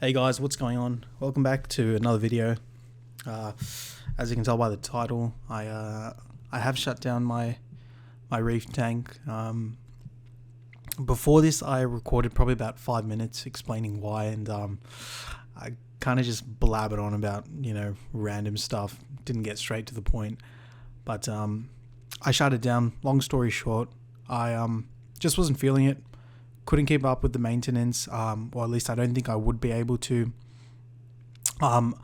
Hey guys, what's going on? Welcome back to another video. As you can tell by the title, I have shut down my reef tank. Before this, I recorded probably about 5 minutes explaining why, and I kind of just blabbered on about random stuff. Didn't get straight to the point, but I shut it down. Long story short, I just wasn't feeling it. Couldn't keep up with the maintenance, or at least I don't think I would be able to. And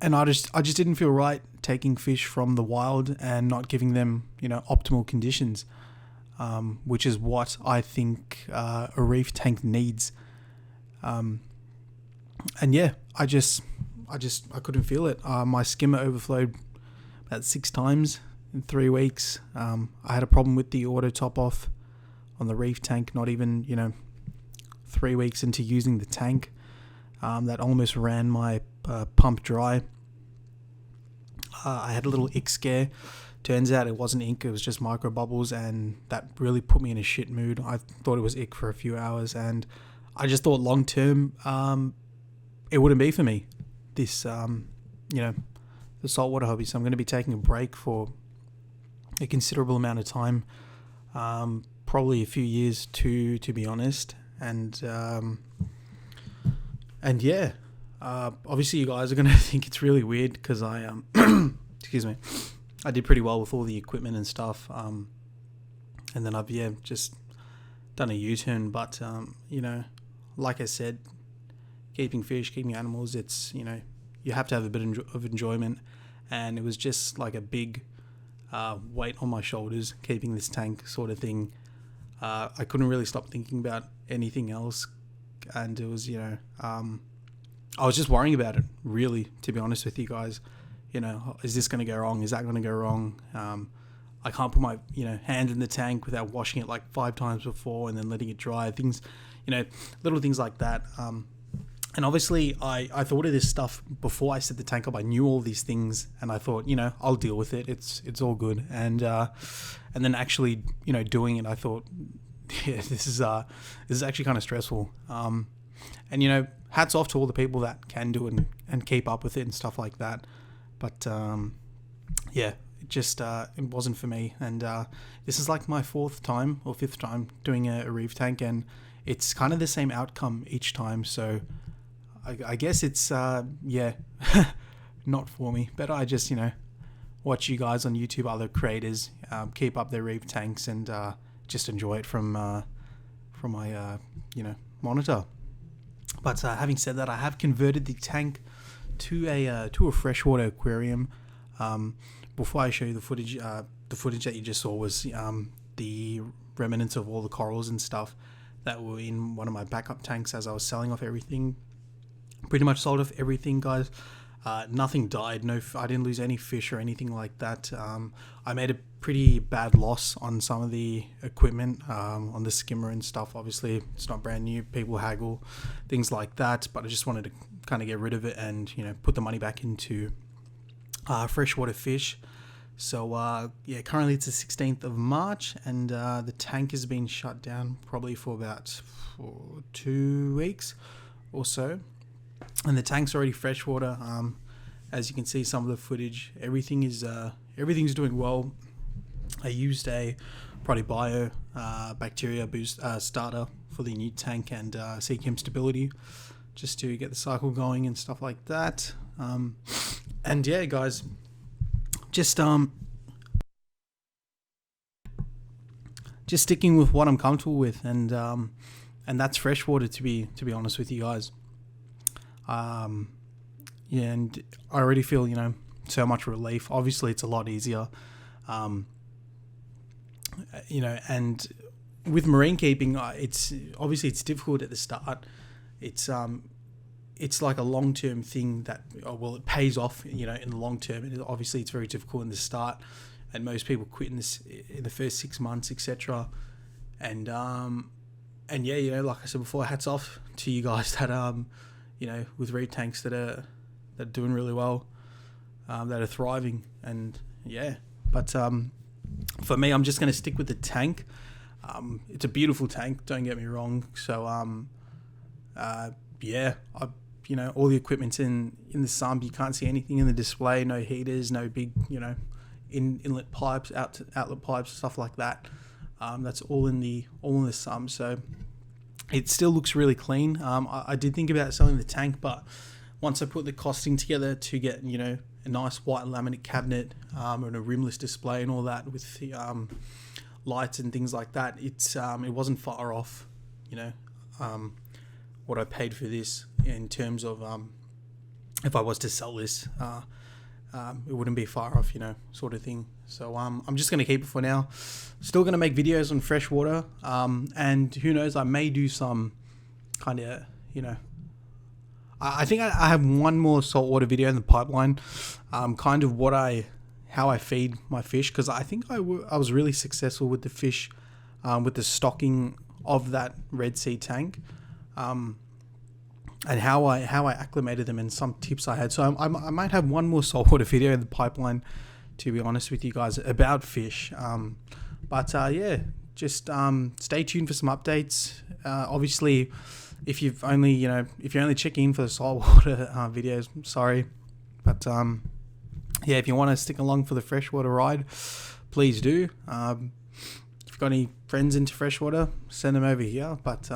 I just didn't feel right taking fish from the wild and not giving them optimal conditions, which is what I think a reef tank needs. And yeah, I couldn't feel it. My skimmer overflowed about 6 times in 3 weeks. I had a problem with the auto top off on the reef tank, not even 3 weeks into using the tank. That almost ran my pump dry. I had a little ick scare. Turns out it wasn't ink, it was just micro bubbles, and that really put me in a shit mood. I thought it was ick for a few hours, and I just thought long term it wouldn't be for me, this the saltwater hobby. So I'm going to be taking a break for a considerable amount of time, probably a few years to be honest. And yeah, obviously you guys are going to think it's really weird because I excuse me, I did pretty well with all the equipment and stuff, and then I've just done a U-turn. But like I said, keeping fish, keeping animals, it's you have to have a bit of enjoyment, and it was just like a big weight on my shoulders keeping this tank sort of thing. I couldn't really stop thinking about anything else, and it was I was just worrying about it, really, to be honest with you guys. Is this going to go wrong? Is that going to go wrong? I can't put my hand in the tank without washing it like 5 times before and then letting it dry. Things, little things like that. And obviously I thought of this stuff before I set the tank up. I knew all these things, and I thought, I'll deal with it. It's all good. And then actually, doing it, I thought, yeah, this is actually kind of stressful. And hats off to all the people that can do it and keep up with it and stuff like that. But yeah, it wasn't for me. And this is like my 4th time or 5th time doing a reef tank, and it's kind of the same outcome each time. So I guess it's not for me. But I just watch you guys on YouTube, other creators keep up their reef tanks, and just enjoy it from my monitor. But having said that, I have converted the tank to a freshwater aquarium. Before I show you the footage that you just saw was the remnants of all the corals and stuff that were in one of my backup tanks as I was selling off everything. Pretty much sold off everything, guys. Nothing died. I didn't lose any fish or anything like that. I made a pretty bad loss on some of the equipment, on the skimmer and stuff. Obviously, it's not brand new. People haggle, things like that. But I just wanted to kind of get rid of it and put the money back into freshwater fish. So currently it's the 16th of March, and the tank has been shut down probably for about 2 weeks or so. And the tank's already freshwater. As you can see, some of the footage, everything's doing well. I used a probiotic bacteria boost starter for the new tank and sea chem stability, just to get the cycle going and stuff like that. And yeah, guys, just sticking with what I'm comfortable with, and that's freshwater. To be honest with you guys. And I already feel, so much relief. Obviously it's a lot easier, and with marine keeping, it's difficult at the start. It's like a long-term thing that, it pays off, in the long term. And obviously it's very difficult in the start, and most people quit in the first 6 months, etc. And yeah, like I said before, hats off to you guys that with reef tanks that are doing really well, that are thriving. And yeah, but for me, I'm just going to stick with the tank. It's a beautiful tank, don't get me wrong. So yeah, all the equipment's in the sump. You can't see anything in the display. No heaters, no big, inlet pipes, outlet pipes, stuff like that. That's all in the sump. So it still looks really clean. I did think about selling the tank, but once I put the costing together to get a nice white laminate cabinet and a rimless display and all that with the lights and things like that, it wasn't far off, what I paid for this in terms of if I was to sell this, it wouldn't be far off, sort of thing. So I'm just going to keep it for now. Still going to make videos on freshwater, and who knows, I may do some kind of, I think I have one more saltwater video in the pipeline, kind of how I feed my fish, because I think I was really successful with the fish, with the stocking of that Red Sea tank, and how I acclimated them, and some tips I had. So I might have one more saltwater video in the pipeline, to be honest with you guys, about fish. But yeah, just stay tuned for some updates. Obviously, if you're only checking in for the saltwater videos, I'm sorry, but yeah, if you want to stick along for the freshwater ride, please do. If you've got any friends into freshwater, send them over here. But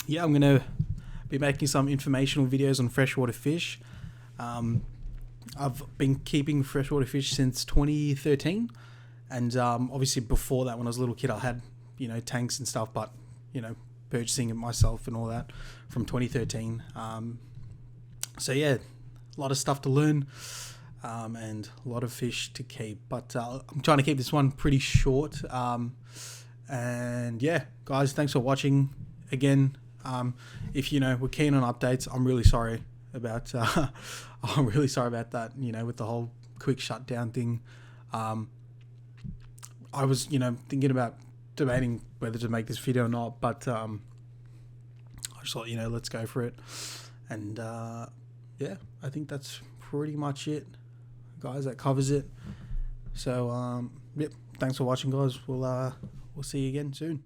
yeah, I'm gonna be making some informational videos on freshwater fish. I've been keeping freshwater fish since 2013, and obviously before that, when I was a little kid, I had tanks and stuff, but purchasing it myself and all that from 2013. So yeah, a lot of stuff to learn, and a lot of fish to keep, but I'm trying to keep this one pretty short. And yeah, guys, thanks for watching again. If we're keen on updates, I'm really sorry about that, with the whole quick shutdown thing. I was thinking about debating whether to make this video or not, but I just thought, let's go for it. And yeah, I think that's pretty much it, guys. That covers it. So yep, thanks for watching, guys. We'll see you again soon.